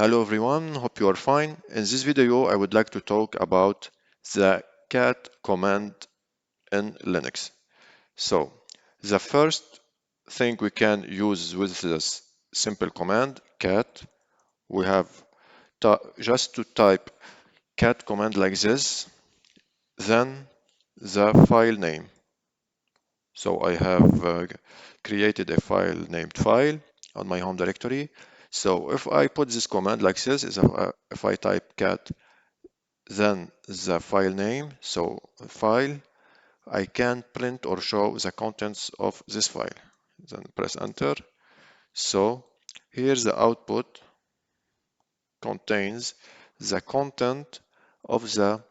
Hello everyone, hope you are fine. In this video, I would like to talk about the cat command in Linux. So, the first thing we can use with this simple command, cat, we have just to type cat command like this, then the file name. So I have created a file named file on my home directory. So if I put this command like this, if I type cat then the file name, so file, I can print or show the contents of this file. Then press enter. So here's the output contains the content of the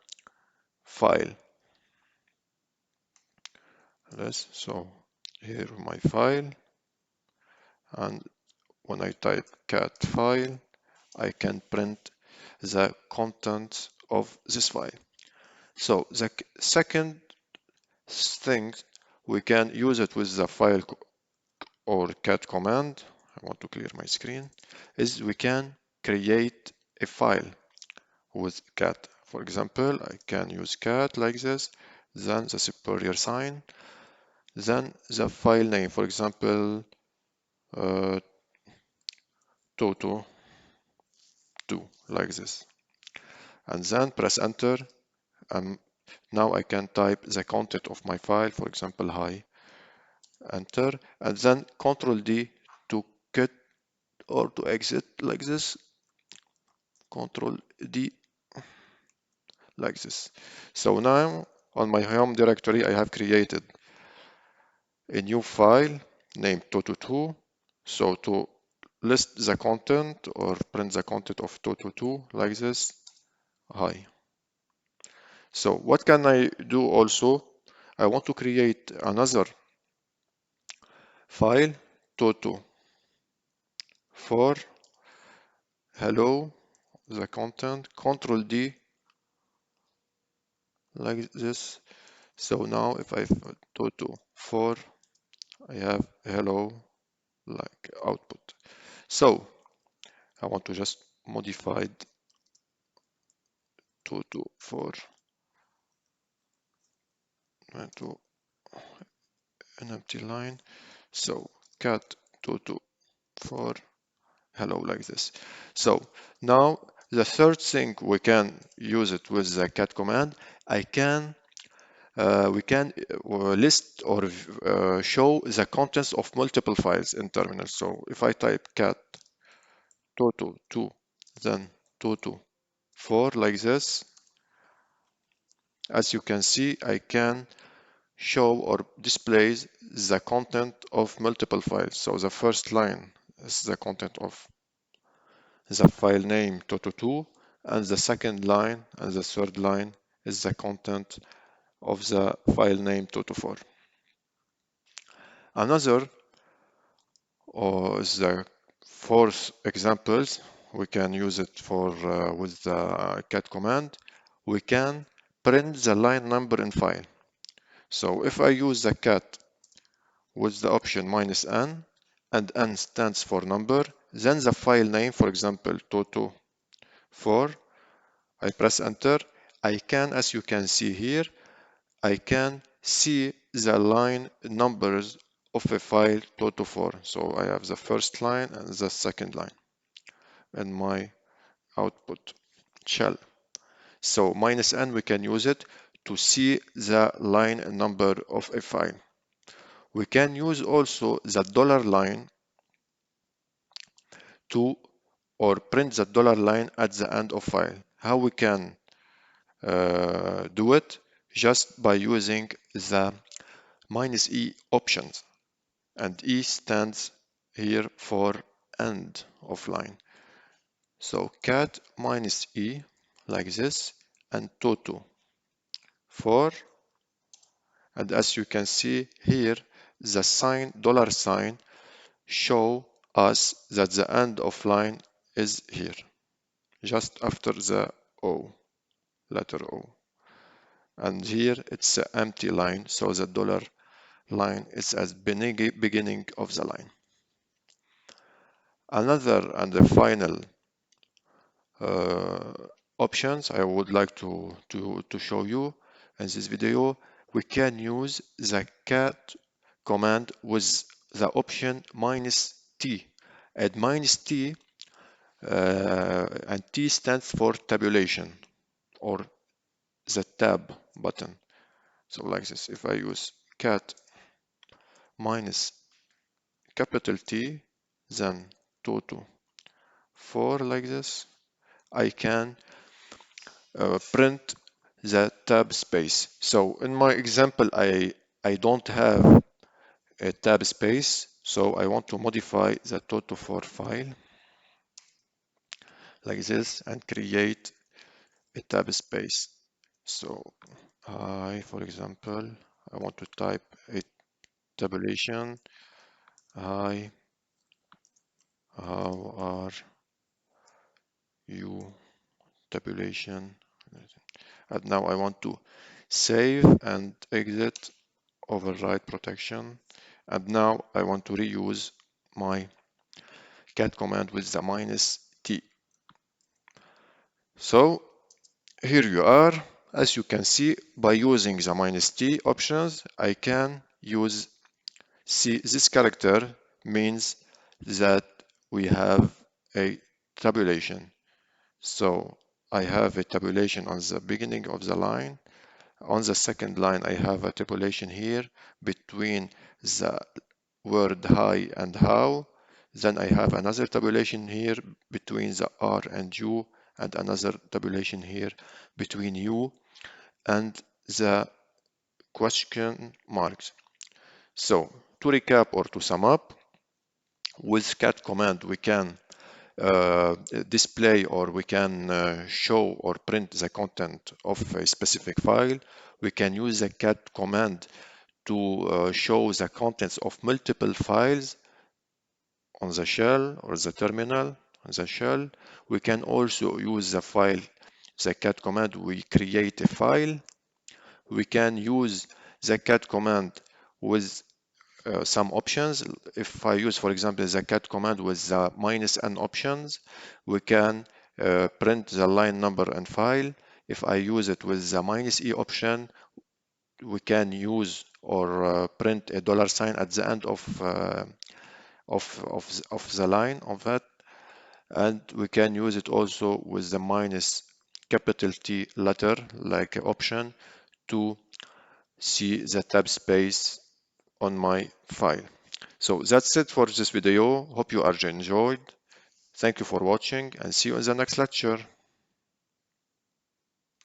file. Yes, so here my file, and when I type cat file, I can print the contents of this file. So the second thing, we can use it with the file or cat command. I want to clear my screen. Is we can create a file with cat. For example, I can use cat like this, then the superior sign, then the file name. For example, uh, toto2 like this, and then press enter. And now I can type the content of my file. For example, hi, enter, and then Control D to quit or to exit like this. Control D like this. So now on my home directory, I have created a new file named toto2. So to list the content or print the content of toto2 like this, hi. So what can I do also? I want to create another file, toto for hello, the content, Control D like this. So now if I toto 4, I have hello like output. So I want to just modify to 4 to an empty line. So cat to 4 hello like this. So now the third thing we can use it with the cat command. We can list or show the contents of multiple files in terminal. So if I type cat toto2 then toto4 like this, as you can see, I can show or displays the content of multiple files. So the first line is the content of the file name toto2, and the second line and the third line is the content of the file name toto4. Another or the fourth examples, we can use it for with the cat command. We can print the line number in file. So if I use the cat with the option -n, and n stands for number, then the file name, for example, toto4, I press enter, I can, as you can see here, I can see the line numbers of a file toto4. So I have the first line and the second line in my output shell. So -n, we can use it to see the line number of a file. We can use also the $line to or print the $line at the end of file. How we can do it? Just by using the -e options, and E stands here for end of line. So cat -e like this, and toto 4, and as you can see here, the $sign show us that the end of line is here, just after the O, letter O. And here it's an empty line, so the $line is at beginning of the line. Another and the final uh, options I would like to show you in this video. We can use the cat command with the option -t, and -t and T stands for tabulation or the tab button. So like this, if I use cat minus capital T, then 2 to 4 like this, I can print the tab space. So in my example, I don't have a tab space, so I want to modify the toto4 file like this and create a tab space. So for example, I want to type a tabulation. Hi, how are you? Tabulation. And now I want to save and exit, override protection. And now I want to reuse my cat command with the -t. So here you are. As you can see, by using the -t options, I can use, see, this character means that we have a tabulation. So I have a tabulation on the beginning of the line. On the second line, I have a tabulation here between the word hi and how. Then I have another tabulation here between the R and U, and another tabulation here between U and the question marks. So to recap or to sum up, with cat command we can display or we can show or print the content of a specific file. We can use the cat command to show the contents of multiple files on the shell or the terminal on the shell. We can also use the file, the cat command, we create a file. We can use the cat command with some options. If I use, for example, the cat command with the -n options, we can print the line number and file. If I use it with the -e option, we can use or print a $sign at the end of the line of that. And we can use it also with the capital T letter like option to see the tab space on my file. So that's it for this video. Hope you are enjoyed. Thank you for watching and see you in the next lecture.